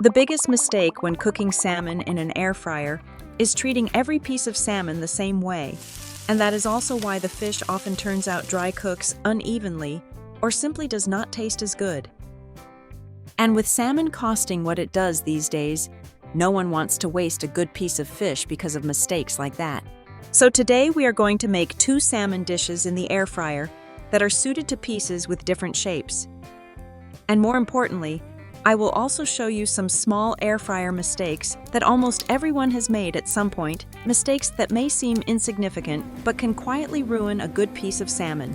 The biggest mistake when cooking salmon in an air fryer is treating every piece of salmon the same way, and that is also why the fish often turns out dry cooks unevenly or simply does not taste as good. And with salmon costing what it does these days, no one wants to waste a good piece of fish because of mistakes like that. So today we are going to make 2 salmon dishes in the air fryer that are suited to pieces with different shapes. And more importantly, I will also show you some small air fryer mistakes that almost everyone has made at some point, mistakes that may seem insignificant but can quietly ruin a good piece of salmon.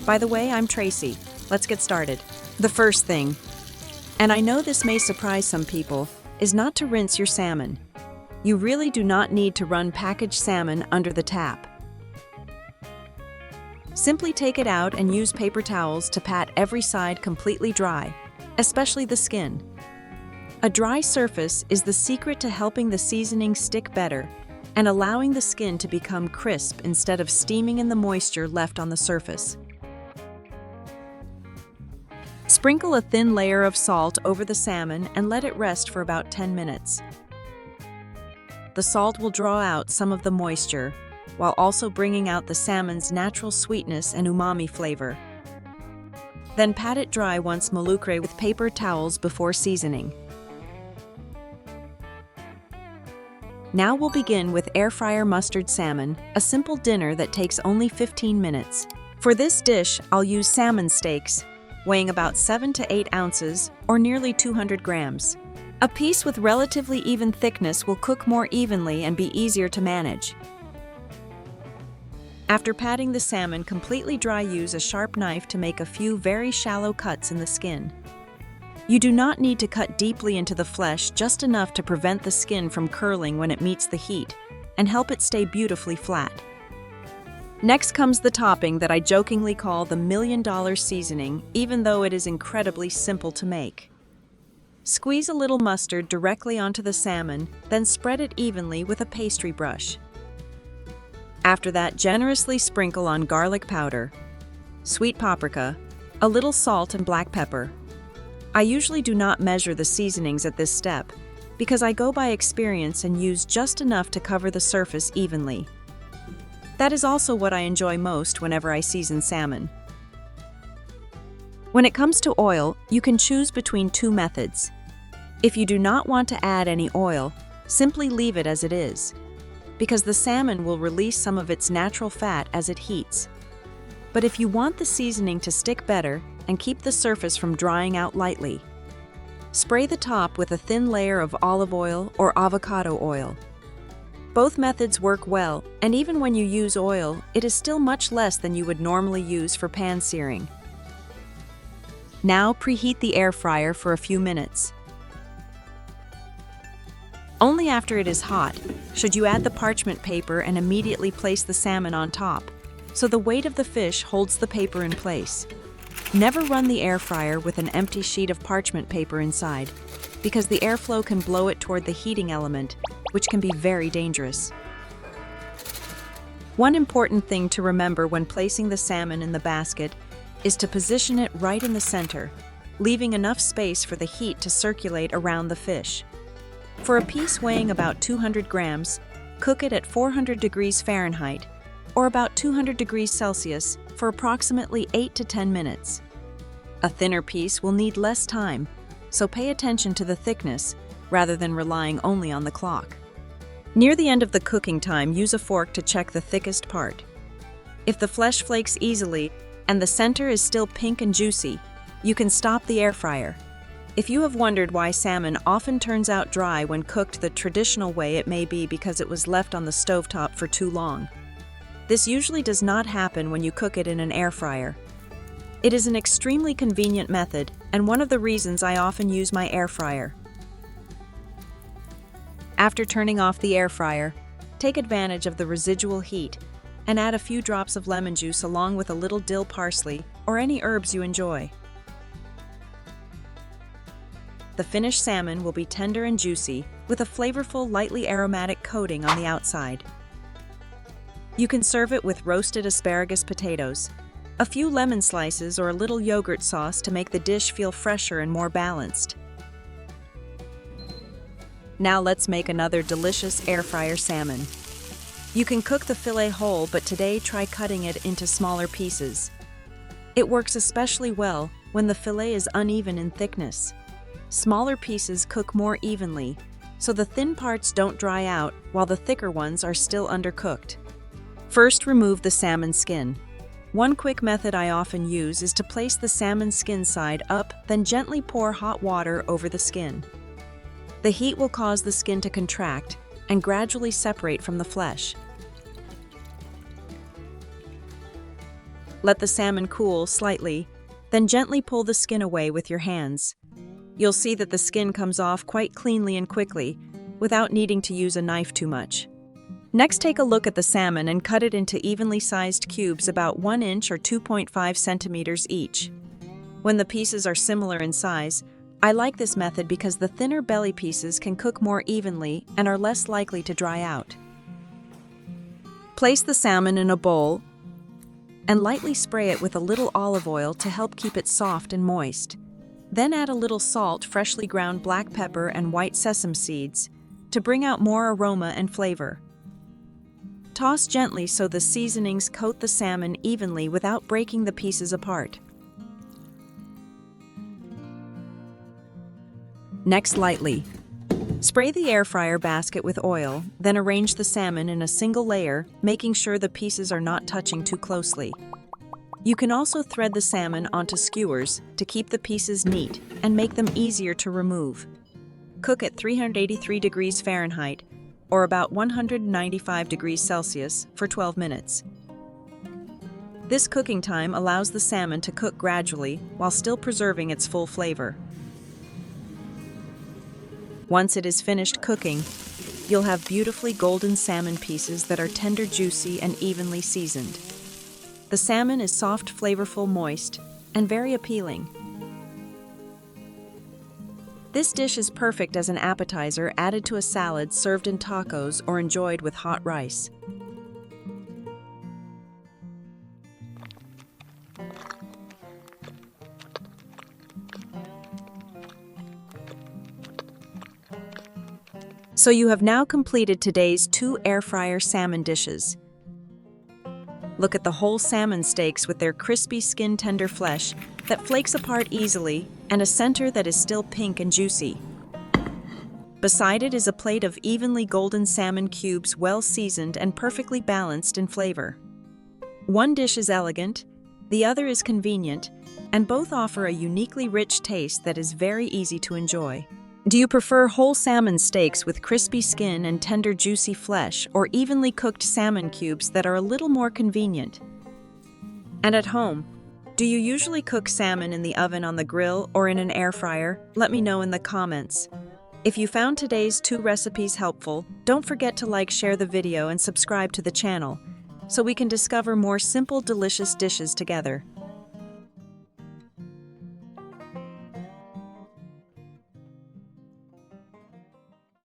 By the way, I'm Tracy. Let's get started. The first thing, and I know this may surprise some people, is not to rinse your salmon. You really do not need to run packaged salmon under the tap. Simply take it out and use paper towels to pat every side completely dry, especially the skin. A dry surface is the secret to helping the seasoning stick better and allowing the skin to become crisp instead of steaming in the moisture left on the surface. Sprinkle a thin layer of salt over the salmon and let it rest for about 10 minutes. The salt will draw out some of the moisture, while also bringing out the salmon's natural sweetness and umami flavor. Then pat it dry once malucre with paper towels before seasoning. Now we'll begin with air fryer mustard salmon, a simple dinner that takes only 15 minutes. For this dish, I'll use salmon steaks, weighing about 7 to 8 ounces, or nearly 200 grams. A piece with relatively even thickness will cook more evenly and be easier to manage. After patting the salmon completely dry, use a sharp knife to make a few very shallow cuts in the skin. You do not need to cut deeply into the flesh, just enough to prevent the skin from curling when it meets the heat and help it stay beautifully flat. Next comes the topping that I jokingly call the $1 million seasoning, even though it is incredibly simple to make. Squeeze a little mustard directly onto the salmon, then spread it evenly with a pastry brush. After that, generously sprinkle on garlic powder, sweet paprika, a little salt and black pepper. I usually do not measure the seasonings at this step because I go by experience and use just enough to cover the surface evenly. That is also what I enjoy most whenever I season salmon. When it comes to oil, you can choose between 2 methods. If you do not want to add any oil, simply leave it as it is, because the salmon will release some of its natural fat as it heats. But if you want the seasoning to stick better and keep the surface from drying out lightly, spray the top with a thin layer of olive oil or avocado oil. Both methods work well, and even when you use oil, it is still much less than you would normally use for pan searing. Now preheat the air fryer for a few minutes. Only after it is hot should you add the parchment paper and immediately place the salmon on top, so the weight of the fish holds the paper in place. Never run the air fryer with an empty sheet of parchment paper inside, because the airflow can blow it toward the heating element, which can be very dangerous. One important thing to remember when placing the salmon in the basket is to position it right in the center, leaving enough space for the heat to circulate around the fish. For a piece weighing about 200 grams, cook it at 400 degrees Fahrenheit, or about 200 degrees Celsius, for approximately 8 to 10 minutes. A thinner piece will need less time, so pay attention to the thickness rather than relying only on the clock. Near the end of the cooking time, use a fork to check the thickest part. If the flesh flakes easily and the center is still pink and juicy, you can stop the air fryer. If you have wondered why salmon often turns out dry when cooked the traditional way, it may be because it was left on the stovetop for too long. This usually does not happen when you cook it in an air fryer. It is an extremely convenient method and one of the reasons I often use my air fryer. After turning off the air fryer, take advantage of the residual heat and add a few drops of lemon juice along with a little dill parsley or any herbs you enjoy. The finished salmon will be tender and juicy with a flavorful, lightly aromatic coating on the outside. You can serve it with roasted asparagus potatoes, a few lemon slices, or a little yogurt sauce to make the dish feel fresher and more balanced. Now let's make another delicious air fryer salmon. You can cook the fillet whole, but today try cutting it into smaller pieces. It works especially well when the fillet is uneven in thickness. Smaller pieces cook more evenly, so the thin parts don't dry out while the thicker ones are still undercooked. First, remove the salmon skin. One quick method I often use is to place the salmon skin side up, then gently pour hot water over the skin. The heat will cause the skin to contract and gradually separate from the flesh. Let the salmon cool slightly, then gently pull the skin away with your hands. You'll see that the skin comes off quite cleanly and quickly, without needing to use a knife too much. Next, take a look at the salmon and cut it into evenly sized cubes about 1 inch or 2.5 centimeters each. When the pieces are similar in size, I like this method because the thinner belly pieces can cook more evenly and are less likely to dry out. Place the salmon in a bowl and lightly spray it with a little olive oil to help keep it soft and moist. Then add a little salt, freshly ground black pepper, and white sesame seeds to bring out more aroma and flavor. Toss gently so the seasonings coat the salmon evenly without breaking the pieces apart. Next, lightly spray the air fryer basket with oil, then arrange the salmon in a single layer, making sure the pieces are not touching too closely. You can also thread the salmon onto skewers to keep the pieces neat and make them easier to remove. Cook at 383 degrees Fahrenheit, or about 195 degrees Celsius, for 12 minutes. This cooking time allows the salmon to cook gradually while still preserving its full flavor. Once it is finished cooking, you'll have beautifully golden salmon pieces that are tender, juicy, and evenly seasoned. The salmon is soft, flavorful, moist, and very appealing. This dish is perfect as an appetizer added to a salad served in tacos or enjoyed with hot rice. So you have now completed today's 2 air fryer salmon dishes. Look at the whole salmon steaks with their crispy skin, tender flesh that flakes apart easily, and a center that is still pink and juicy. Beside it is a plate of evenly golden salmon cubes, well seasoned and perfectly balanced in flavor. One dish is elegant, the other is convenient, and both offer a uniquely rich taste that is very easy to enjoy. Do you prefer whole salmon steaks with crispy skin and tender, juicy flesh, or evenly cooked salmon cubes that are a little more convenient? And at home, do you usually cook salmon in the oven, on the grill, or in an air fryer? Let me know in the comments. If you found today's 2 recipes helpful, don't forget to like, share the video, and subscribe to the channel so we can discover more simple, delicious dishes together.